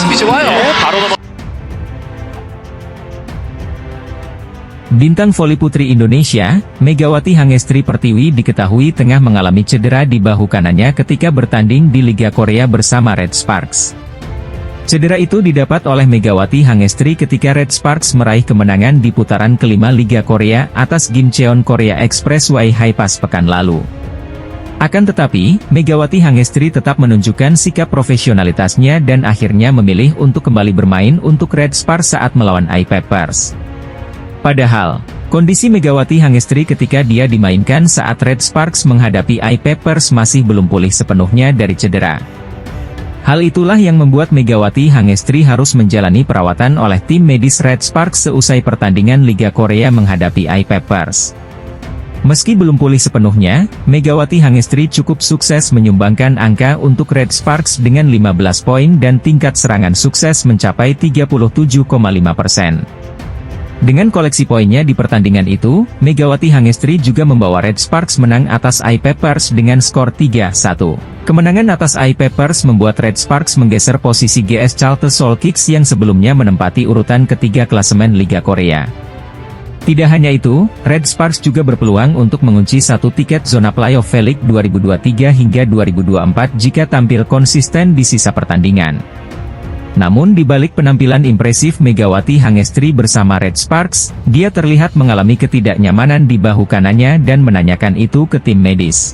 수비 좋아요. 바로 넘어. Bintang voli putri Indonesia, Megawati Hangestri Pertiwi diketahui tengah mengalami cedera di bahu kanannya ketika bertanding di Liga Korea bersama Red Sparks. Cedera itu didapat oleh Megawati Hangestri ketika Red Sparks meraih kemenangan di putaran kelima Liga Korea atas Gimcheon Korea Expressway Highpass pekan lalu. Akan tetapi, Megawati Hangestri tetap menunjukkan sikap profesionalitasnya dan akhirnya memilih untuk kembali bermain untuk Red Sparks saat melawan I-Peppers. Padahal, kondisi Megawati Hangestri ketika dia dimainkan saat Red Sparks menghadapi I-Peppers masih belum pulih sepenuhnya dari cedera. Hal itulah yang membuat Megawati Hangestri harus menjalani perawatan oleh tim medis Red Sparks seusai pertandingan Liga Korea menghadapi I-Peppers. Meski belum pulih sepenuhnya, Megawati Hangestri cukup sukses menyumbangkan angka untuk Red Sparks dengan 15 poin dan tingkat serangan sukses mencapai 37,5%. Dengan koleksi poinnya di pertandingan itu, Megawati Hangestri juga membawa Red Sparks menang atas I-Peppers dengan skor 3-1. Kemenangan atas I-Peppers membuat Red Sparks menggeser posisi GS Chalte Seoul Kicks yang sebelumnya menempati urutan ketiga klasemen Liga Korea. Tidak hanya itu, Red Sparks juga berpeluang untuk mengunci satu tiket zona playoff V-League 2023 hingga 2024 jika tampil konsisten di sisa pertandingan. Namun di balik penampilan impresif Megawati Hangestri bersama Red Sparks, dia terlihat mengalami ketidaknyamanan di bahu kanannya dan menanyakan itu ke tim medis.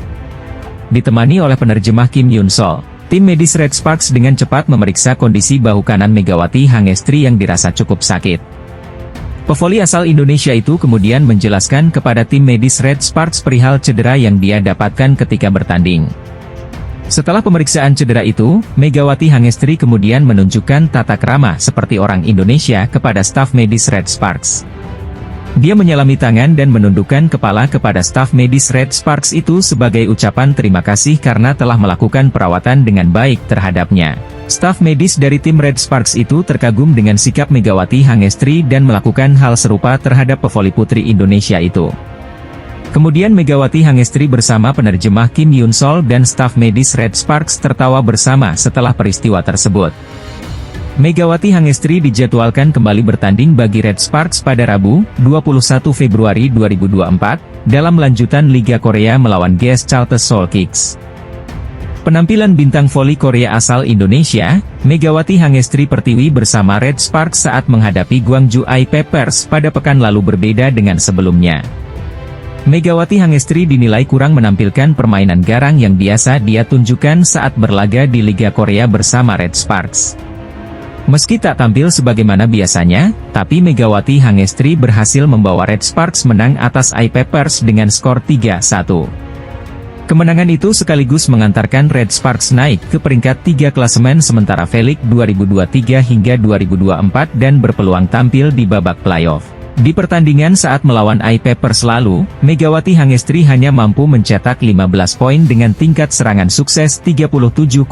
Ditemani oleh penerjemah Kim Yun Sol, tim medis Red Sparks dengan cepat memeriksa kondisi bahu kanan Megawati Hangestri yang dirasa cukup sakit. Pevoli asal Indonesia itu kemudian menjelaskan kepada tim medis Red Sparks perihal cedera yang dia dapatkan ketika bertanding. Setelah pemeriksaan cedera itu, Megawati Hangestri kemudian menunjukkan tata krama seperti orang Indonesia kepada staf medis Red Sparks. Dia menyalami tangan dan menundukkan kepala kepada staf medis Red Sparks itu sebagai ucapan terima kasih karena telah melakukan perawatan dengan baik terhadapnya. Staf medis dari tim Red Sparks itu terkagum dengan sikap Megawati Hangestri dan melakukan hal serupa terhadap pevoli putri Indonesia itu. Kemudian Megawati Hangestri bersama penerjemah Kim Yun Sol dan staf medis Red Sparks tertawa bersama setelah peristiwa tersebut. Megawati Hangestri dijadwalkan kembali bertanding bagi Red Sparks pada Rabu, 21 Februari 2024, dalam lanjutan Liga Korea melawan GS Chalte Seoul Kicks. Penampilan bintang voli Korea asal Indonesia, Megawati Hangestri Pertiwi bersama Red Sparks saat menghadapi Gwangju I-Peppers pada pekan lalu berbeda dengan sebelumnya. Megawati Hangestri dinilai kurang menampilkan permainan garang yang biasa dia tunjukkan saat berlaga di Liga Korea bersama Red Sparks. Meski tak tampil sebagaimana biasanya, tapi Megawati Hangestri berhasil membawa Red Sparks menang atas I-Peppers dengan skor 3-1. Kemenangan itu sekaligus mengantarkan Red Sparks naik ke peringkat 3 klasemen sementara V-League 2023 hingga 2024 dan berpeluang tampil di babak playoff. Di pertandingan saat melawan I-Peppers lalu, Megawati Hangestri hanya mampu mencetak 15 poin dengan tingkat serangan sukses 37,5%.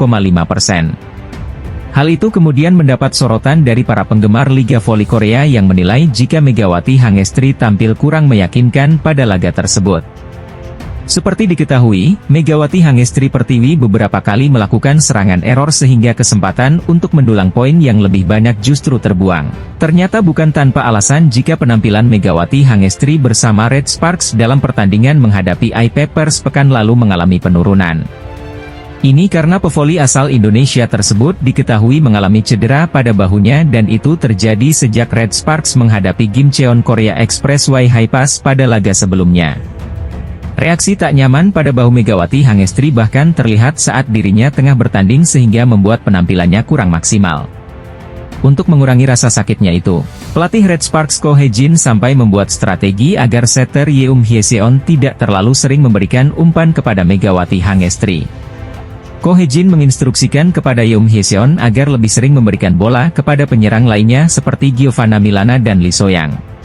Hal itu kemudian mendapat sorotan dari para penggemar Liga Voli Korea yang menilai jika Megawati Hangestri tampil kurang meyakinkan pada laga tersebut. Seperti diketahui, Megawati Hangestri Pertiwi beberapa kali melakukan serangan error sehingga kesempatan untuk mendulang poin yang lebih banyak justru terbuang. Ternyata bukan tanpa alasan jika penampilan Megawati Hangestri bersama Red Sparks dalam pertandingan menghadapi I-Peppers pekan lalu mengalami penurunan. Ini karena pevoli asal Indonesia tersebut diketahui mengalami cedera pada bahunya dan itu terjadi sejak Red Sparks menghadapi Gimcheon Korea Expressway Highpass pada laga sebelumnya. Reaksi tak nyaman pada bahu Megawati Hangestri bahkan terlihat saat dirinya tengah bertanding sehingga membuat penampilannya kurang maksimal. Untuk mengurangi rasa sakitnya itu, pelatih Red Sparks Ko Hae-jin sampai membuat strategi agar setter Yeum Hyeseon tidak terlalu sering memberikan umpan kepada Megawati Hangestri. Ko Hae-jin menginstruksikan kepada Yeum Hyeseon agar lebih sering memberikan bola kepada penyerang lainnya seperti Giovanna Milana dan Lee So-young.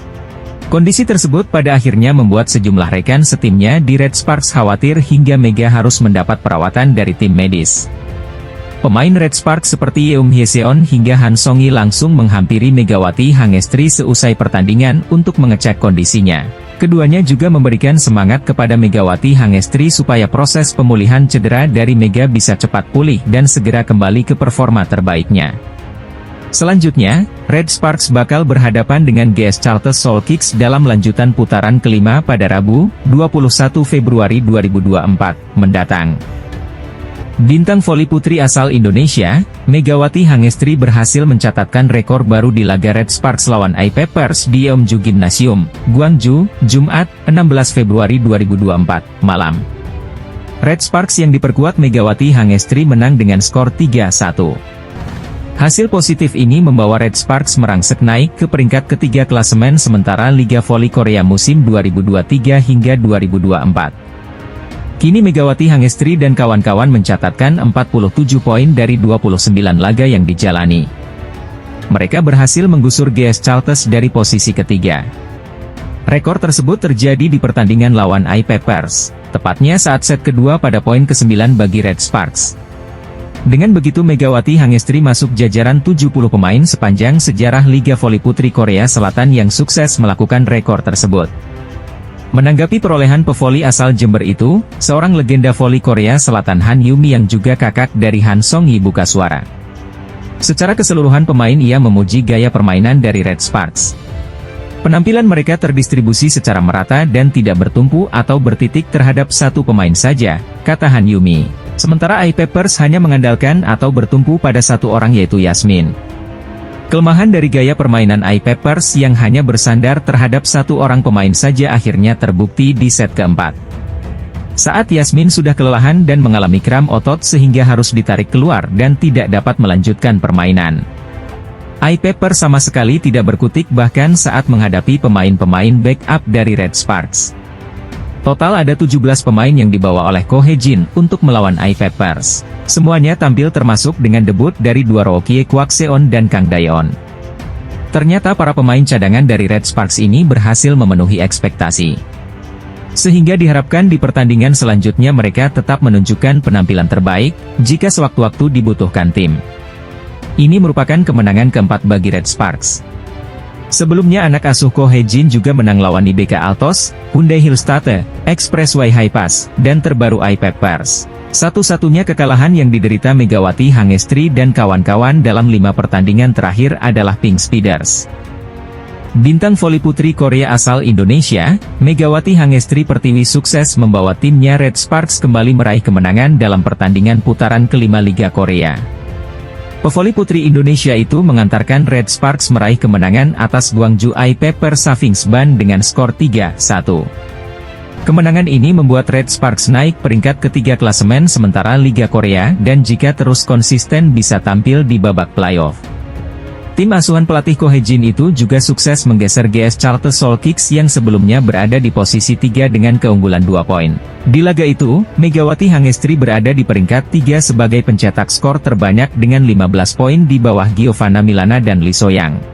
Kondisi tersebut pada akhirnya membuat sejumlah rekan setimnya di Red Sparks khawatir hingga Mega harus mendapat perawatan dari tim medis. Pemain Red Sparks seperti Yeum Hyeseon hingga Han Song-yi langsung menghampiri Megawati Hangestri seusai pertandingan untuk mengecek kondisinya. Keduanya juga memberikan semangat kepada Megawati Hangestri supaya proses pemulihan cedera dari Mega bisa cepat pulih dan segera kembali ke performa terbaiknya. Selanjutnya, Red Sparks bakal berhadapan dengan GS Charter Soul Kicks dalam lanjutan putaran kelima pada Rabu, 21 Februari 2024, mendatang. Bintang voli putri asal Indonesia, Megawati Hangestri berhasil mencatatkan rekor baru di laga Red Sparks lawan iPeppers di Yeomju Gymnasium, Gwangju, Jumat, 16 Februari 2024, malam. Red Sparks yang diperkuat Megawati Hangestri menang dengan skor 3-1. Hasil positif ini membawa Red Sparks merangsek naik ke peringkat ketiga klasemen sementara Liga Voli Korea musim 2023 hingga 2024. Kini Megawati Hangestri dan kawan-kawan mencatatkan 47 poin dari 29 laga yang dijalani. Mereka berhasil menggusur GS Charters dari posisi ketiga. Rekor tersebut terjadi di pertandingan lawan iPeppers, tepatnya saat set kedua pada poin ke-9 bagi Red Sparks. Dengan begitu Megawati Hangestri masuk jajaran 70 pemain sepanjang sejarah Liga Voli Putri Korea Selatan yang sukses melakukan rekor tersebut. Menanggapi perolehan pevoli asal Jember itu, seorang legenda voli Korea Selatan Han Yumi yang juga kakak dari Han Song-hee buka suara. Secara keseluruhan pemain ia memuji gaya permainan dari Red Sparks. Penampilan mereka terdistribusi secara merata dan tidak bertumpu atau bertitik terhadap satu pemain saja, kata Han Yumi. Sementara iPeppers hanya mengandalkan atau bertumpu pada satu orang yaitu Yasmin. Kelemahan dari gaya permainan iPeppers yang hanya bersandar terhadap satu orang pemain saja akhirnya terbukti di set keempat. Saat Yasmin sudah kelelahan dan mengalami kram otot sehingga harus ditarik keluar dan tidak dapat melanjutkan permainan. iPeppers sama sekali tidak berkutik bahkan saat menghadapi pemain-pemain backup dari Red Sparks. Total ada 17 pemain yang dibawa oleh Ko Hye-jin untuk melawan iPeppers. Semuanya tampil termasuk dengan debut dari dua rookie Kwak Seon dan Kang Daeon. Ternyata para pemain cadangan dari Red Sparks ini berhasil memenuhi ekspektasi. Sehingga diharapkan di pertandingan selanjutnya mereka tetap menunjukkan penampilan terbaik, jika sewaktu-waktu dibutuhkan tim. Ini merupakan kemenangan keempat bagi Red Sparks. Sebelumnya anak asuh Ko Hye-jin juga menang lawan IBK Altos, Hyundai Hillstate, Expressway Hi-Pass, dan terbaru iPeppers. Satu-satunya kekalahan yang diderita Megawati Hangestri dan kawan-kawan dalam 5 pertandingan terakhir adalah Pink Speeders. Bintang voli putri Korea asal Indonesia, Megawati Hangestri Pertiwi sukses membawa timnya Red Sparks kembali meraih kemenangan dalam pertandingan putaran kelima Liga Korea. Pevoli putri Indonesia itu mengantarkan Red Sparks meraih kemenangan atas Gwangju iPeppers Safingsban dengan skor 3-1. Kemenangan ini membuat Red Sparks naik peringkat ketiga klasemen sementara Liga Korea dan jika terus konsisten bisa tampil di babak playoff. Tim asuhan pelatih Ko Hye-jin itu juga sukses menggeser GS Charter Soul Kicks yang sebelumnya berada di posisi 3 dengan keunggulan 2 poin. Di laga itu, Megawati Hangestri berada di peringkat 3 sebagai pencetak skor terbanyak dengan 15 poin di bawah Giovanna Milana dan Lee So-young.